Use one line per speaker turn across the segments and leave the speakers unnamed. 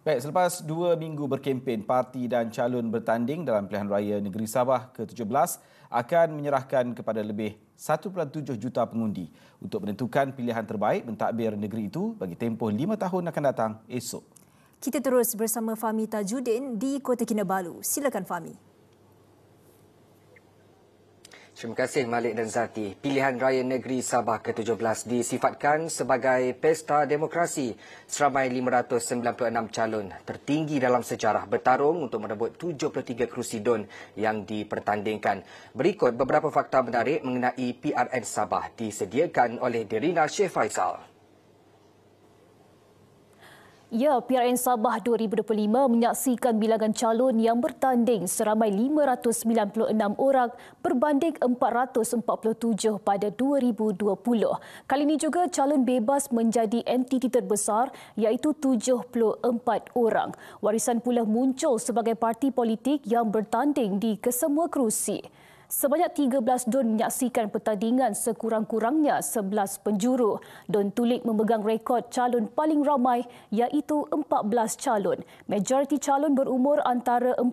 Baik, selepas 2 minggu berkempen, parti dan calon bertanding dalam pilihan raya negeri Sabah ke-17 akan menyerahkan kepada lebih 1.7 juta pengundi untuk menentukan pilihan terbaik mentadbir negeri itu bagi tempoh 5 tahun akan datang esok.
Kita terus bersama Fahmi Tajuddin di Kota Kinabalu. Silakan Fahmi.
Terima kasih Malik dan Zati. Pilihan Raya Negeri Sabah ke-17 disifatkan sebagai pesta demokrasi. Seramai 596 calon tertinggi dalam sejarah bertarung untuk merebut 73 kerusi DUN yang dipertandingkan. Berikut beberapa fakta menarik mengenai PRN Sabah disediakan oleh Dirina Syekh Faisal.
Ya, PRN Sabah 2025 menyaksikan bilangan calon yang bertanding seramai 596 orang berbanding 447 pada 2020. Kali ini juga calon bebas menjadi entiti terbesar iaitu 74 orang. Warisan pula muncul sebagai parti politik yang bertanding di kesemua kerusi. Sebanyak 13 DUN menyaksikan pertandingan sekurang-kurangnya 11 penjuru. DUN Tulik memegang rekod calon paling ramai iaitu 14 calon. Majoriti calon berumur antara 41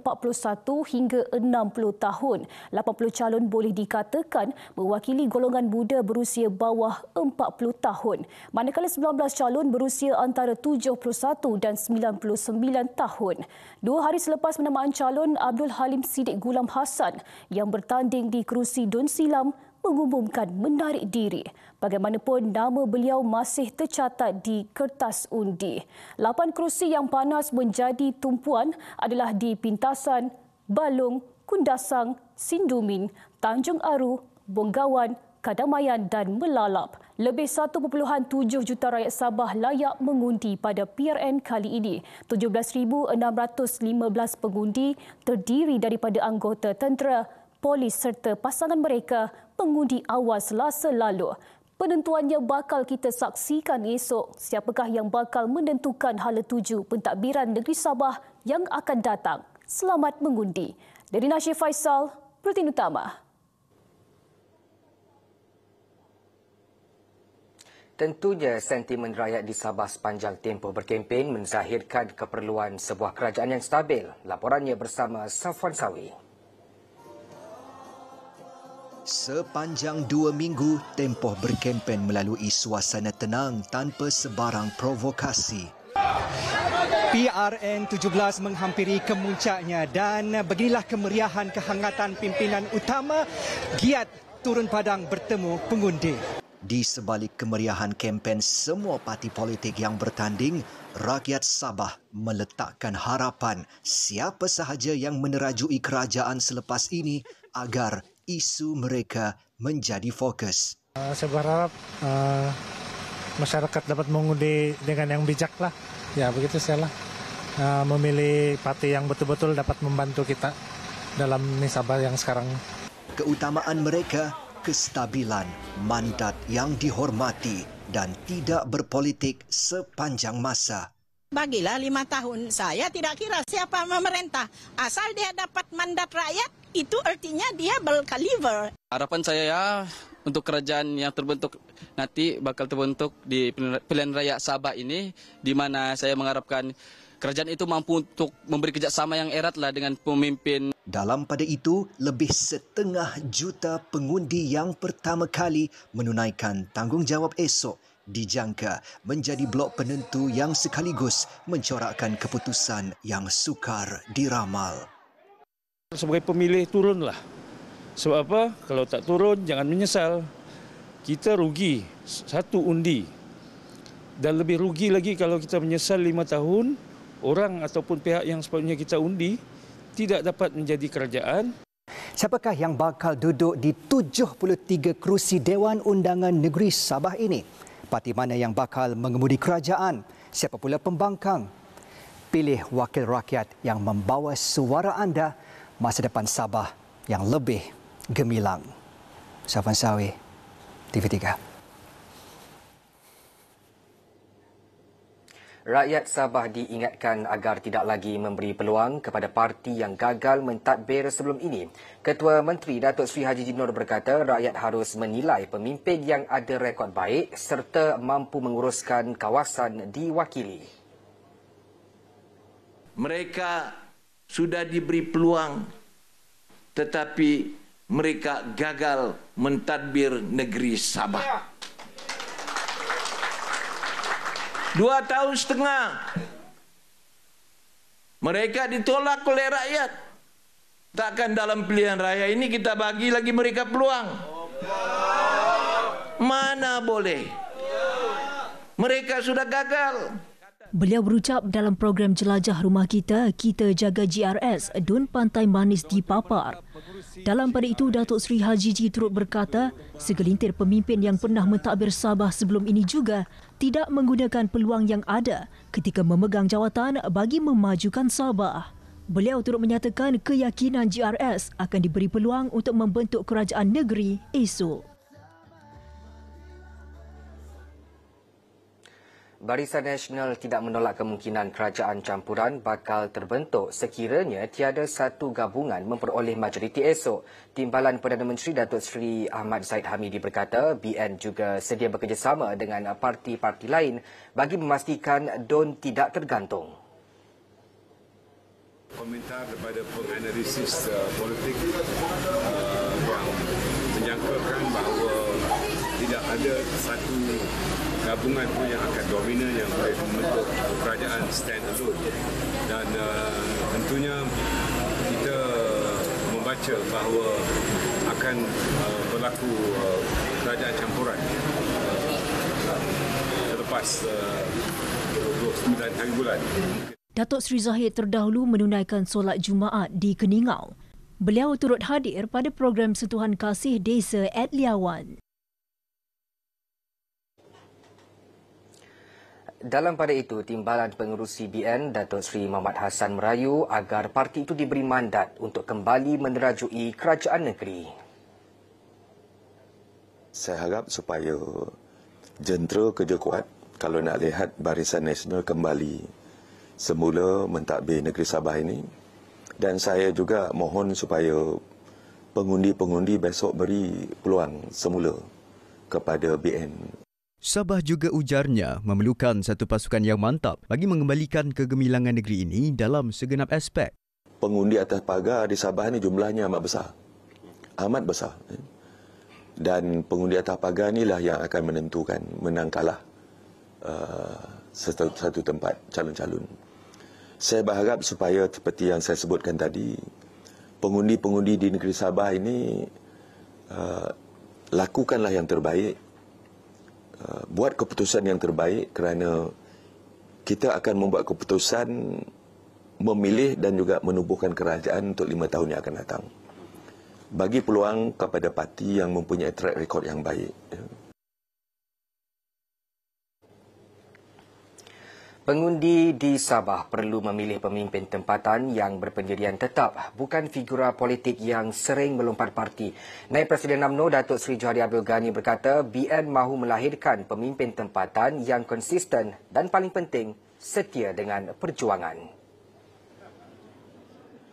hingga 60 tahun. 80 calon boleh dikatakan mewakili golongan muda berusia bawah 40 tahun. Manakala 19 calon berusia antara 71 dan 99 tahun. 2 hari selepas penamaan calon, Abdul Halim Siddiq Gulam Hassan yang bertanding di kerusi DUN Silam mengumumkan menarik diri. Bagaimanapun, nama beliau masih tercatat di kertas undi. 8 kerusi yang panas menjadi tumpuan adalah di Pintasan, Balung, Kundasang, Sindumin, Tanjung Aru, Bonggawan, Kadamayan dan Melalap. Lebih 1.7 juta rakyat Sabah layak mengundi pada PRN kali ini. 17,615 pengundi terdiri daripada anggota tentera, polis serta pasangan mereka pengundi awal Selasa lalu. Penentuannya bakal kita saksikan esok. Siapakah yang bakal menentukan hala tuju pentadbiran negeri Sabah yang akan datang? Selamat mengundi. Dari Syekh Faisal, Buletin Utama.
Tentunya sentimen rakyat di Sabah sepanjang tempoh berkempen menzahirkan keperluan sebuah kerajaan yang stabil. Laporannya bersama Safwan Sawi.
Sepanjang 2 minggu, tempoh berkempen melalui suasana tenang tanpa sebarang provokasi.
PRN 17 menghampiri kemuncaknya dan beginilah kemeriahan kehangatan pimpinan utama giat turun padang bertemu pengundi.
Di sebalik kemeriahan kempen semua parti politik yang bertanding, rakyat Sabah meletakkan harapan siapa sahaja yang menerajui kerajaan selepas ini agar isu mereka menjadi fokus.
Saya berharap masyarakat dapat mengundi dengan yang bijak lah. Ya begitu sajalah. Memilih parti yang betul-betul dapat membantu kita dalam Sabah yang sekarang.
Keutamaan mereka kestabilan, mandat yang dihormati dan tidak berpolitik sepanjang masa.
Bagilah 5 tahun, saya tidak kira siapa memerintah. Asal dia dapat mandat rakyat, itu artinya dia berkaliber.
Harapan saya ya untuk kerajaan yang terbentuk nanti bakal terbentuk di pilihan raya Sabah ini, di mana saya mengharapkan kerajaan itu mampu untuk memberi kerjasama yang erat lah dengan pemimpin.
Dalam pada itu, lebih 1/2 juta pengundi yang pertama kali menunaikan tanggungjawab esok dijangka menjadi blok penentu yang sekaligus mencorakkan keputusan yang sukar diramal.
Sebagai pemilih turunlah. Sebab apa? Kalau tak turun jangan menyesal. Kita rugi 1 undi. Dan lebih rugi lagi kalau kita menyesal 5 tahun, orang ataupun pihak yang sepatutnya kita undi tidak dapat menjadi kerajaan.
Siapakah yang bakal duduk di 73 kerusi Dewan Undangan Negeri Sabah ini? Parti mana yang bakal mengemudi kerajaan? Siapa pula pembangkang? Pilih wakil rakyat yang membawa suara anda masa depan Sabah yang lebih gemilang. Safwan Sawi, TV3.
Rakyat Sabah diingatkan agar tidak lagi memberi peluang kepada parti yang gagal mentadbir sebelum ini. Ketua Menteri Datuk Seri Haji Jinor berkata rakyat harus menilai pemimpin yang ada rekod baik serta mampu menguruskan kawasan diwakili.
Mereka sudah diberi peluang, tetapi mereka gagal mentadbir negeri Sabah. 2 tahun setengah mereka ditolak oleh rakyat. Takkan dalam pilihan raya ini kita bagi lagi mereka peluang? Mana boleh. Mereka sudah gagal.
Beliau berucap dalam program Jelajah Rumah Kita, Kita Jaga GRS, Dun Pantai Manis dipapar. Dalam pada itu, Datuk Seri Haji G turut berkata, segelintir pemimpin yang pernah mentadbir Sabah sebelum ini juga tidak menggunakan peluang yang ada ketika memegang jawatan bagi memajukan Sabah. Beliau turut menyatakan keyakinan GRS akan diberi peluang untuk membentuk kerajaan negeri esok.
Barisan Nasional tidak menolak kemungkinan kerajaan campuran bakal terbentuk sekiranya tiada satu gabungan memperoleh majoriti esok. Timbalan Perdana Menteri Datuk Seri Ahmad Zahid Hamidi berkata BN juga sedia bekerjasama dengan parti-parti lain bagi memastikan DUN tidak tergantung.
Komentar daripada penganalisis politik yang menyangkakan bahawa tidak ada satu gabungan pun yang akan dominan yang boleh membentuk kerajaan stand alone. Dan tentunya kita membaca bahawa akan berlaku kerajaan campuran selepas 29 hari bulan.
Datuk Seri Zahid terdahulu menunaikan solat Jumaat di Keningau. Beliau turut hadir pada program Sentuhan Kasih Desa @Liawan.
Dalam pada itu, Timbalan Pengerusi BN Datuk Seri Muhammad Hassan merayu agar parti itu diberi mandat untuk kembali menerajui kerajaan negeri.
Saya harap supaya jentera kerja kuat kalau nak lihat Barisan Nasional kembali semula mentadbir negeri Sabah ini. Dan saya juga mohon supaya pengundi-pengundi besok beri peluang semula kepada BN.
Sabah juga ujarnya memerlukan satu pasukan yang mantap bagi mengembalikan kegemilangan negeri ini dalam segenap aspek.
Pengundi atas pagar di Sabah ini jumlahnya amat besar. Amat besar. Dan pengundi atas pagar inilah yang akan menentukan menang kalah satu tempat calon-calon. Saya berharap supaya seperti yang saya sebutkan tadi, pengundi-pengundi di negeri Sabah ini lakukanlah yang terbaik, buat keputusan yang terbaik kerana kita akan membuat keputusan memilih dan juga menubuhkan kerajaan untuk 5 tahun yang akan datang. Bagi peluang kepada parti yang mempunyai track record yang baik.
Pengundi di Sabah perlu memilih pemimpin tempatan yang berpendirian tetap, bukan figura politik yang sering melompat parti. Naib Presiden UMNO Datuk Seri Johari Abdul Ghani berkata BN mahu melahirkan pemimpin tempatan yang konsisten dan paling penting setia dengan perjuangan.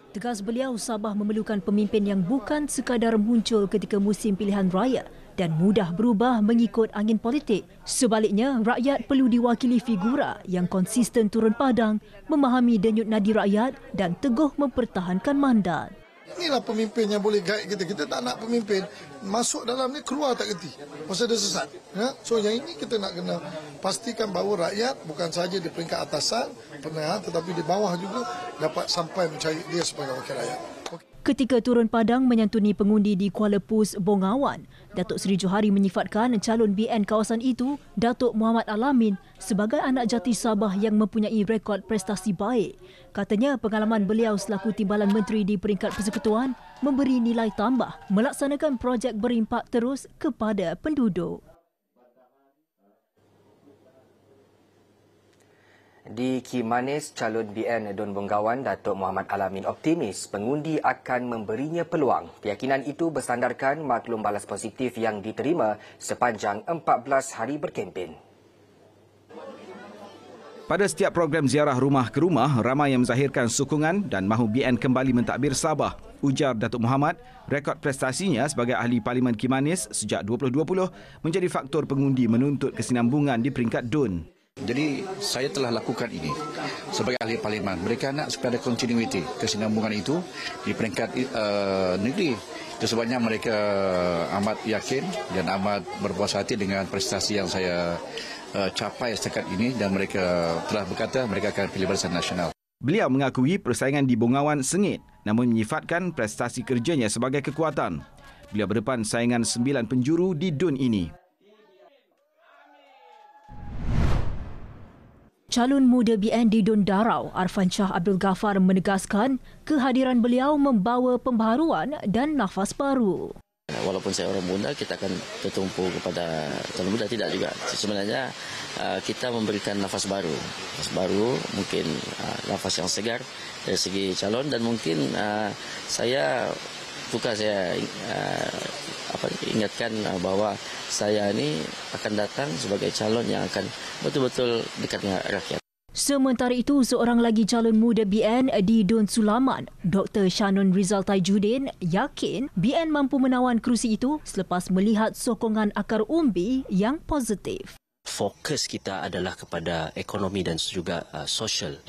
Tegas beliau, Sabah memerlukan pemimpin yang bukan sekadar muncul ketika musim pilihan raya dan mudah berubah mengikut angin politik. Sebaliknya, rakyat perlu diwakili figura yang konsisten turun padang, memahami denyut nadi rakyat dan teguh mempertahankan mandat.
Inilah pemimpin yang boleh guide kita. Kita tak nak pemimpin masuk dalam ni keluar tak kerti. Masa dia sesat. Ya? So yang ini kita nak kena pastikan bahawa rakyat bukan sahaja di peringkat atasan, tetapi di bawah juga dapat sampai mencari dia sebagai wakil rakyat.
Ketika turun padang menyantuni pengundi di Kuala Pus, Bongawan, Datuk Seri Johari menyifatkan calon BN kawasan itu, Datuk Muhammad Alamin, sebagai anak jati Sabah yang mempunyai rekod prestasi baik. Katanya pengalaman beliau selaku Timbalan Menteri di peringkat persekutuan memberi nilai tambah melaksanakan projek berimpak terus kepada penduduk.
Di Kimanis, calon BN Dun Bonggawan Datuk Muhammad Alamin optimis pengundi akan memberinya peluang. Keyakinan itu bersandarkan maklum balas positif yang diterima sepanjang 14 hari berkempen.
Pada setiap program ziarah rumah ke rumah, ramai yang menzahirkan sokongan dan mahu BN kembali mentadbir Sabah. Ujar Datuk Muhammad, rekod prestasinya sebagai ahli Parlimen Kimanis sejak 2020 menjadi faktor pengundi menuntut kesinambungan di peringkat DUN.
Jadi saya telah lakukan ini sebagai ahli parlimen. Mereka nak supaya ada continuity, kesinambungan itu di peringkat negeri. Itu sebabnya mereka amat yakin dan amat berpuas hati dengan prestasi yang saya capai setakat ini dan mereka telah berkata mereka akan pilih Barisan Nasional.
Beliau mengakui persaingan di Bongawan sengit namun menyifatkan prestasi kerjanya sebagai kekuatan. Beliau berdepan saingan 9 penjuru di DUN ini.
Calon muda BN di Dun Darau, Arfan Shah Abdul Ghaffar menegaskan kehadiran beliau membawa pembaharuan dan nafas baru.
Walaupun saya orang muda, kita akan tertumpu kepada calon muda, tidak juga. Sebenarnya kita memberikan nafas baru. Nafas baru, mungkin nafas yang segar dari segi calon dan mungkin saya ingatkan bahawa saya ini akan datang sebagai calon yang akan betul-betul dekat dengan rakyat.
Sementara itu, seorang lagi calon muda BN di Dun Sulaman, Dr. Shannon Rizal Tajuddin, yakin BN mampu menawan kerusi itu selepas melihat sokongan akar umbi yang positif.
Fokus kita adalah kepada ekonomi dan juga sosial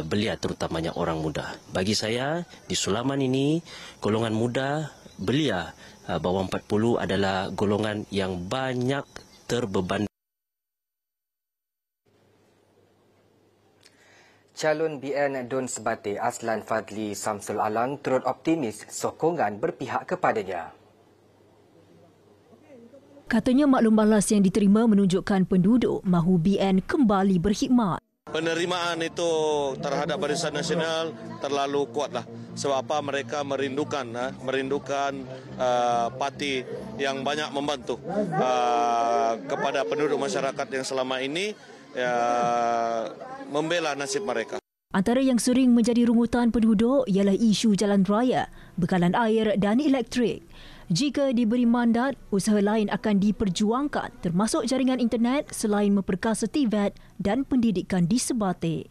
belia, terutamanya orang muda. Bagi saya, di Sulaman ini, golongan muda belia bawah 40 adalah golongan yang banyak terbeban.
Calon BN Dun Sebateh Aslan Fadli Samsul Alang turut optimis sokongan berpihak kepadanya.
Katanya maklum balas yang diterima menunjukkan penduduk mahu BN kembali berkhidmat.
Penerimaan itu terhadap Barisan Nasional terlalu kuatlah. Sebab apa, mereka merindukan parti yang banyak membantu kepada penduduk masyarakat yang selama ini membela nasib mereka.
Antara yang sering menjadi rungutan penduduk ialah isu jalan raya, bekalan air dan elektrik. Jika diberi mandat, usaha lain akan diperjuangkan termasuk jaringan internet selain memperkasa TVET dan pendidikan di Sebateh.